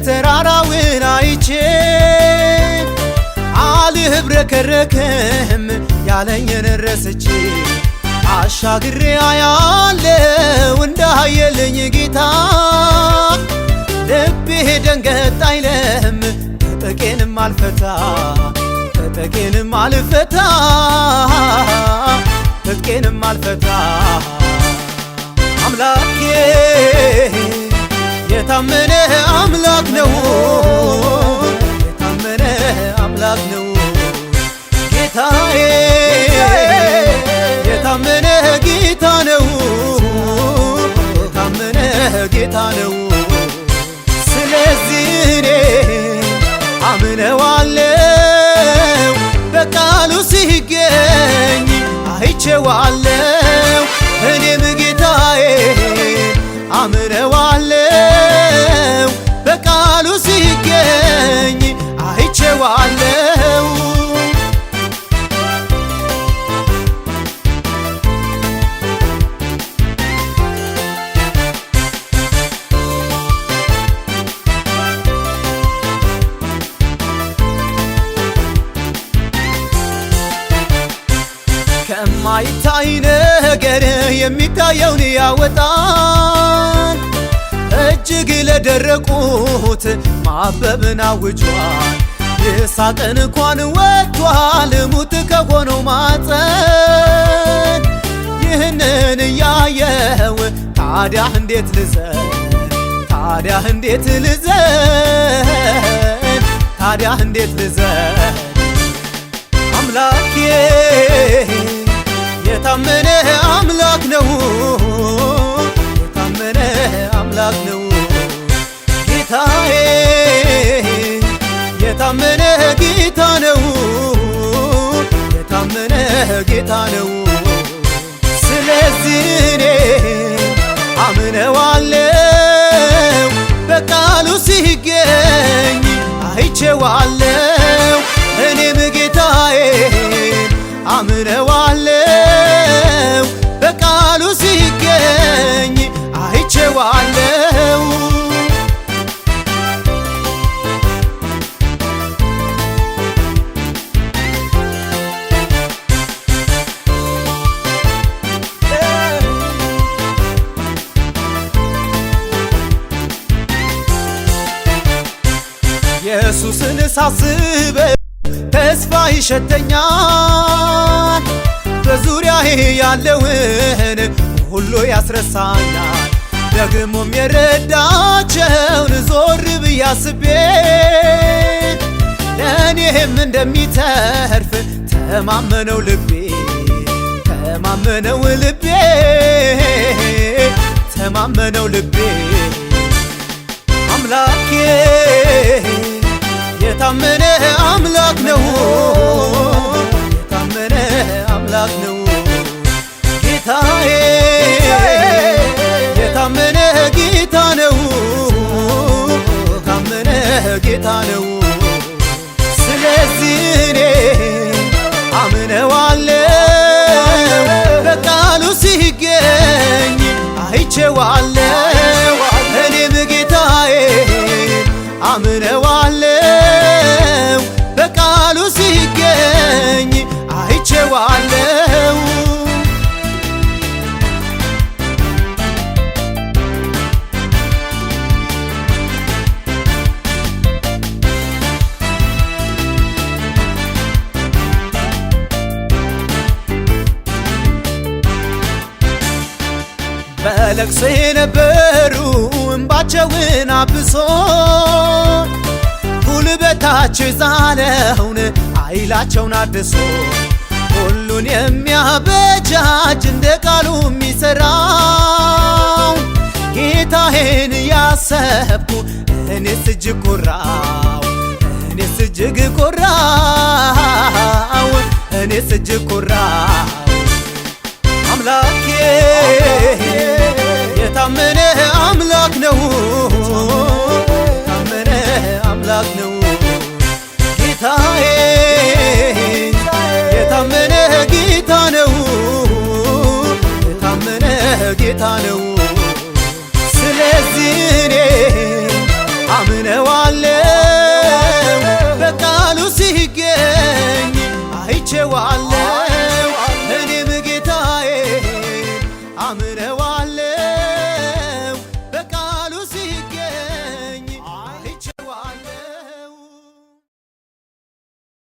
ተራራውን አይቼ አልብረከረክም ያለኝን ረስቼ አሻግሬ አያለው እንዳየልኝ ጌታ ልቤ ደንገጥ አይልም ተጠቄንም አልፈታ ተጠቄንም አልፈታ ተጠቄንም አልፈታ አምላኬ የታመነ አምላክ ነው የታመነ አምላክ ነው ጌታዬ የታመነ ጌታ ነው የታመነ ጌታ ነው ስለዚህ እኔ አምነዋለው በቃሉ ሲገኝ አይቼዋለው እኔም ጌታዬ አምነዋለው በቃሉ ሲገኝ አይቼዋለው ከማይታይ ነገር የሚታየውን ያወጣል እጅግ ለደረቁት ማበብን አውጇል ይሳቅን እንኳን ወጥቷል ሙት ከሆነው ማፀን ይህንን እያየው ታዲያ እንዴት ልዘን ታዲያ እንዴት ልዘን ታዲያ እንዴት ልዘን አምላኬ የታመነ አምላክ ነው የታመነ አምላክ ነው ጌታዬ የታመነ ጌታ ነው የታመነ ጌታ ነው ስለዚህ እኔ አምነዋለው በቃሉ ሲገኝ አይቼዋለው እኔም ጌታዬ አምነዋለው በቃሉ ሲገኝ አይቼዋለው ኢየሱስን ሳስበው ተስፋ ይሸተኛል በዙሪያዬ ያለውን ሁሉ ያስረሳኛል ደግሞም የረዳቸውን ዞር ብዬ አስቤ ለእኔም እንደሚተርፍ ተማመነው ልቤ ተማመነው ልቤ ተማመነው ልቤ አምላኬ የታመነ አምላክ ነው የታመነ አምላክ ነው ጌታዬ የታመነ ጌታ ነው የታመነ ጌታ ነው ስለዚህ እኔ አምነዋለው በቃሉ ሲገኝ አይቼዋለው እኔም ጌታዬ አምነዋለው በቃሉ ሲገኝ አይቼዋለው በለቅሶ የነበሩ እንባቸውን አብሶ ጉልበታቸው የዛለውን ኃይላቸውን አድሶ ሁሉን የሚያበጃጅ እንደ ቃሉ የሚሠራው ጌታዬን ያሰብኩ እኔስ እጅግ ኮራው እኔስ እጅግ ኮራው እኔስ እጅግ ኮራው አምላኬ የታመነ አምላክ ነው የታመነ አምላክ ነው ጌታዬ የታመነ ጌታ ነው የታመነ ጌታ ነው